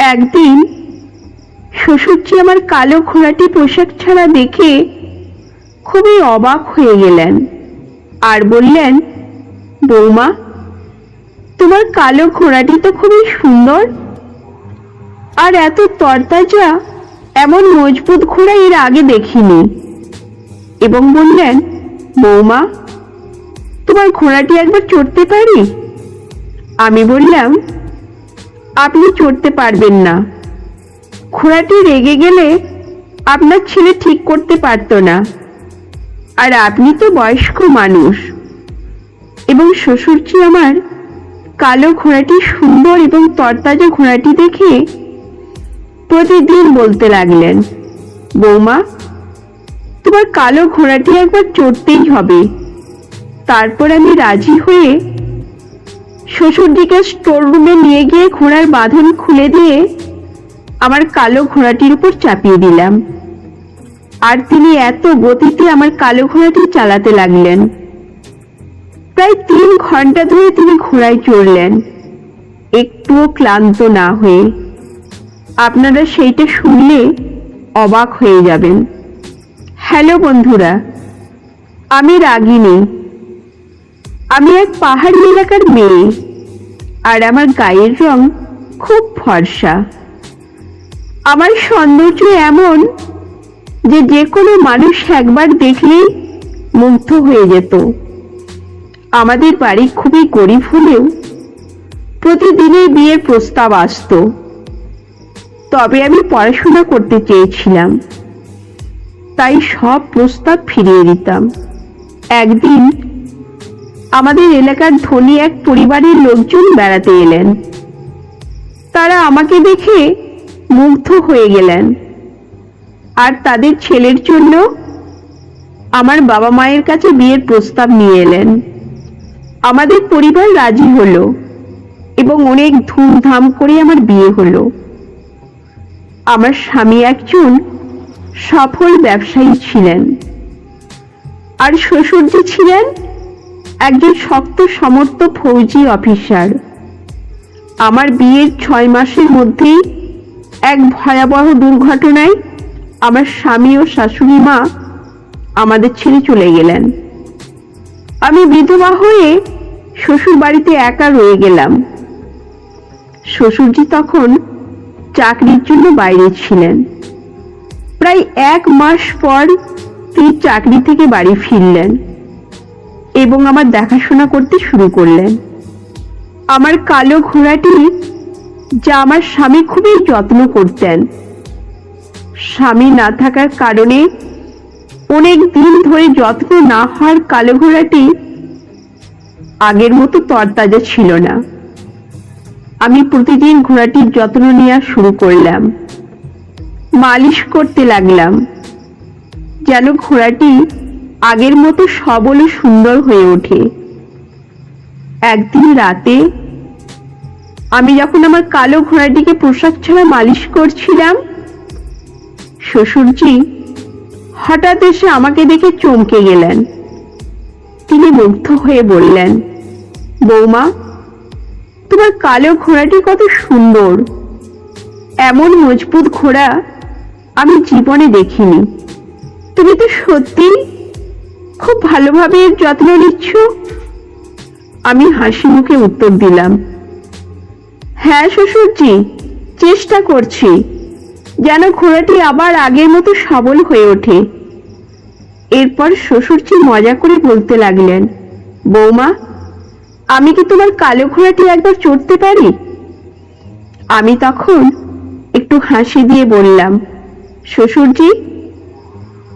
একদিন শ্বশুরজি আমার কালো ঘোড়াটি পোশাক ছাড়া দেখে খুবই অবাক হয়ে গেলেন আর বললেন, বৌমা, তোমার কালো ঘোড়াটি তো খুবই সুন্দর, আর এত তরতাজা এমন মজবুত ঘোড়া এর আগে দেখিনি। এবং বললেন, বৌমা, তোমার ঘোড়াটি একবার চড়তে পারি? আমি বললাম, আপনি চড়তে পারবেন না। ঘোড়াটি রেগে গেলে আপনার ছেলে ঠিক করতে পারত না, আর আপনি তো বয়স্ক মানুষ। এবং শ্বশুরজি আমার কালো ঘোড়াটি সুন্দর এবং তরতাজা ঘোড়াটি দেখে প্রতিদিন বলতে লাগলেন, বৌমা, তোমার কালো ঘোড়াটি একবার চড়তেই হবে। তারপর আমি রাজি হয়ে শ্বশুরজিকে স্টোর রুমে নিয়ে গিয়ে ঘোড়ার বাঁধন খুলে দিয়ে আমার কালো ঘোড়াটির উপর চাপিয়ে দিলাম, আর তিনি এত গতিতে আমার কালো ঘোড়াটি চালাতে লাগলেন। প্রায় 3 ঘন্টা ধরে তিনি ঘোড়ায় চড়লেন, একটুও ক্লান্ত না হয়ে। আপনারা সেইটা শুনলে অবাক হয়ে যাবেন। হ্যালো বন্ধুরা, আমি রাগিনী। আমি এক পাহাড়ি এলাকার মেয়ে, আর আমার গায়ের রং খুব ফর্সা। আমার সৌন্দর্য এমন যে কোনো মানুষ একবার দেখলেই মুগ্ধ হয়ে যেত। আমাদের বাড়ি খুবই গরিব হলেও প্রতিদিনই বিয়ের প্রস্তাব আসতো। তবে আমি পড়াশোনা করতে চেয়েছিলাম, তাই সব প্রস্তাব ফিরিয়ে দিতাম। একদিন আমাদের এলাকার ধনী এক পরিবারের লোকজন বেড়াতে এলেন। তারা আমাকে দেখে মুগ্ধ হয়ে গেলেন, আর তাদের ছেলের জন্য আমার বাবা মায়ের কাছে বিয়ের প্রস্তাব নিয়ে এলেন। আমাদের পরিবার রাজি হলো এবং অনেক ধুমধাম করে আমার বিয়ে হলো। আমার স্বামী একজন সফল ব্যবসায়ী ছিলেন, আর শ্বশুরজি ছিলেন একজন শক্ত সমর্থ ফৌজি অফিসার। আমার বিয়ের 6 মাসের মধ্যেই এক ভয়াবহ দুর্ঘটনায় আমার স্বামী ও শাশুড়ি মা আমাদের ছেড়ে চলে গেলেন। আমি বিধবা হয়ে শ্বশুর বাড়িতে একা রয়ে গেলাম। শ্বশুরজি তখন চাকরির জন্য বাইরে ছিলেন। প্রায় 1 মাস পর তিনি চাকরি থেকে বাড়ি ফিরলেন এবং আমার দেখাশোনা করতে শুরু করলেন। আমার কালো ঘোড়াটি, যা আমার স্বামী খুবই যত্ন করতেন। স্বামী না থাকার কারণে অনেক দিন ধরে যত্ন না হওয়ার কালো ঘোড়াটি আগের মতো তরতাজা ছিল না। আমি প্রতিদিন ঘোড়াটির যত্ন নেওয়া শুরু করলাম, মালিশ করতে লাগলাম, যেন ঘোড়াটি আগের মতো সবল ও সুন্দর হয়ে ওঠে। একদিন রাতে আমি যখন আমার কালো ঘোড়াটিকে পোশাক ছাড়া মালিশ করছিলাম, শ্বশুরজি হঠাৎ এসে আমাকে দেখে চমকে গেলেন। তিনি মুগ্ধ হয়ে বললেন, বৌমা, তোমার কালো ঘোড়াটি কত সুন্দর। এমন মজবুত ঘোড়া আমি জীবনে দেখিনি। তুমি তো সত্যি খুব ভালোভাবে এর যত্ন নিচ্ছ। আমি হাসি মুখে উত্তর দিলাম, হ্যাঁ শ্বশুরজি, চেষ্টা করছি যেন ঘোড়াটি আবার আগের মতো সবল হয়ে ওঠে। এরপর শ্বশুরজি মজা করে বলতে লাগলেন, বৌমা, আমি কি তোমার কালো ঘোড়াটি একবার চড়তে পারি? আমি তখন একটু হাসি দিয়ে বললাম, শ্বশুরজি,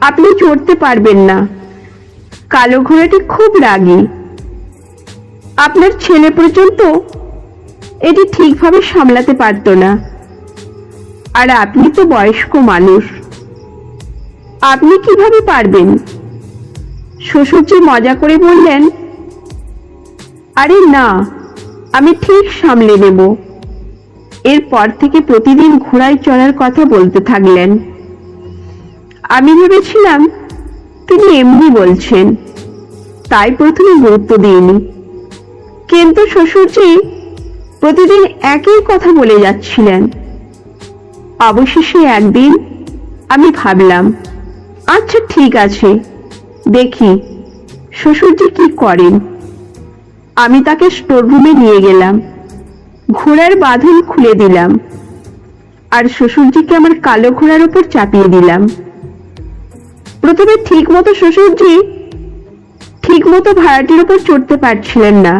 আপনি চড়তে পারবেন না। কালো ঘোড়াটি খুব রাগী। আপনার ছেলে পর্যন্ত এটি ঠিকভাবে সামলাতে পারত না, আর আপনি তো বয়স্ক মানুষ, আপনি কিভাবে পারবেন? শ্বশুরজি মজা করে বললেন, আরে না, আমি ঠিক সামলে নেব। এরপর থেকে প্রতিদিন ঘোড়ায় চড়ার কথা বলতে থাকলেন। আমি ভেবেছিলাম তিনি এমনি বলছেন, তাই প্রথমে গুরুত্ব দিইনি। কিন্তু শ্বশুরজি প্রতিদিন একই কথা বলে যাচ্ছিলেন। অবশেষে একদিন আমি ভাবলাম, আচ্ছা ঠিক আছে, দেখি শ্বশুরজি কি করেন। আমি তাকে স্টোররুমে নিয়ে গেলাম, ঘোড়ার বাঁধন খুলে দিলাম আর শ্বশুরজিকে আমার কালো ঘোড়ার উপর চাপিয়ে দিলাম। প্রথমে শ্বশুরজি ঠিক মতো ভাড়াটির উপর চড়তে পারছিলেন না,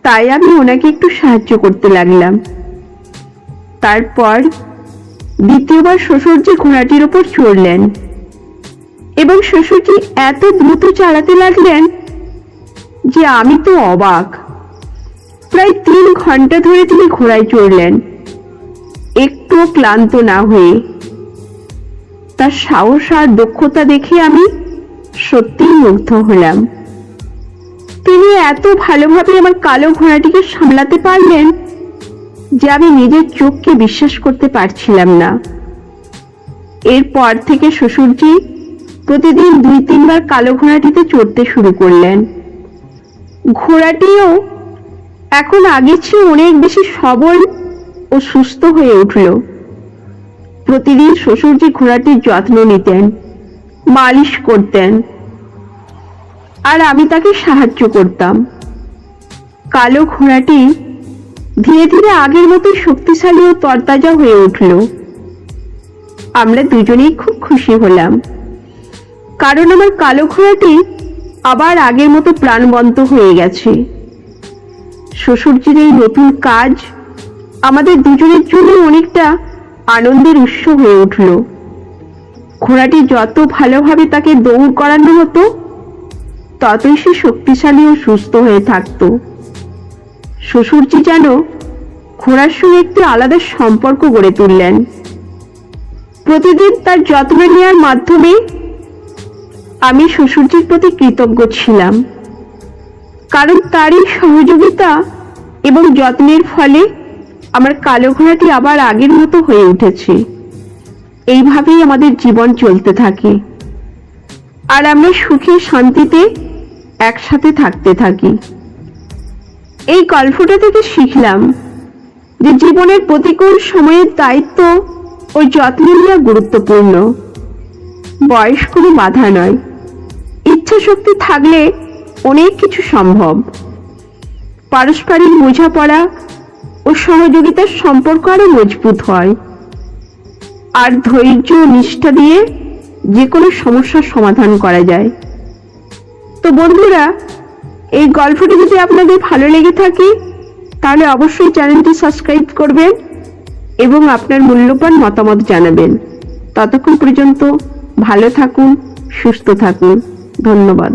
তাই আমি ওনাকে একটু সাহায্য করতে লাগলাম। তারপর দ্বিতীয়বার শ্বশুরজি ঘোড়াটির উপর চড়লেন এবং শ্বশুরজি এত দ্রুত চালাতে লাগলেন যে আমি তো অবাক। প্রায় 3 ঘন্টা ধরে তিনি ঘোড়ায় চড়লেন, একটুও ক্লান্ত না হয়ে। তার সাহস আর দক্ষতা দেখে আমি সত্যিই মুগ্ধ হলাম। তিনি এত ভালোভাবে আমার কালো ঘোড়াটিকে সামলাতে পারলেন যে আমি নিজের চোখকে বিশ্বাস করতে পারছিলাম না। এরপর থেকে শ্বশুরজি প্রতিদিন 2-3 বার কালো ঘোড়াটিতে চড়তে শুরু করলেন। ঘোড়াটিও এখন আগের চেয়ে অনেক বেশি সবল ও সুস্থ হয়ে উঠল। প্রতিদিন শ্বশুরজি ঘোড়াটির যত্ন নিতেন, মালিশ করতেন আর আমি তাকে সাহায্য করতাম। কালো ঘোড়াটি ধীরে ধীরে আগের মতো শক্তিশালী ও তরতাজা হয়ে উঠল। আমরা দুজনেই খুব খুশি হলাম, কারণ আমার কালো ঘোড়াটি আবার আগের মতো প্রাণবন্ত হয়ে গেছে। শ্বশুরজির এই নতুন কাজ আমাদের দুজনের জন্য অনেকটা আনন্দের উৎস হয়ে উঠল। ঘোড়াটি যত ভালোভাবে তাকে দৌড় করানো হতো, ততই সে শক্তিশালী ও সুস্থ হয়ে থাকত। শ্বশুরজি যেন ঘোড়ার সঙ্গে একটি আলাদা সম্পর্ক গড়ে তুললেন। প্রতিদিন তার যত্ন নেওয়ার মাধ্যমে আমি শ্বশুরজির প্রতি কৃতজ্ঞ ছিলাম, কারণ তারই সহযোগিতা এবং যত্নের ফলে আমার কালো ঘোড়াটি আবার আগের মতো হয়ে উঠেছে। এইভাবেই আমাদের জীবন চলতে থাকে আর আমরা সুখে শান্তিতে একসাথে থাকতে থাকি। এই গল্পটা থেকে শিখলাম যে জীবনের প্রতিকূল সময়ের দায়িত্ব ও যত্ন নেওয়া গুরুত্বপূর্ণ। বয়স কোনো বাধা নয়, ইচ্ছা শক্তি থাকলে অনেক কিছু সম্ভব। পারস্পরিক বোঝাপড়া ও সহযোগিতার সম্পর্ক আরো মজবুত হয়, আর ধৈর্য ও নিষ্ঠা দিয়ে যে কোনো সমস্যার সমাধান করা যায়। তো বন্ধুরা, এই গল্পটি যদি আপনাদের ভালো লেগে থাকে তাহলে অবশ্যই চ্যানেলটি সাবস্ক্রাইব করবেন এবং আপনার মূল্যবান মতামত জানাবেন। ততক্ষণ পর্যন্ত ভালো থাকুন, সুস্থ থাকুন। ধন্যবাদ।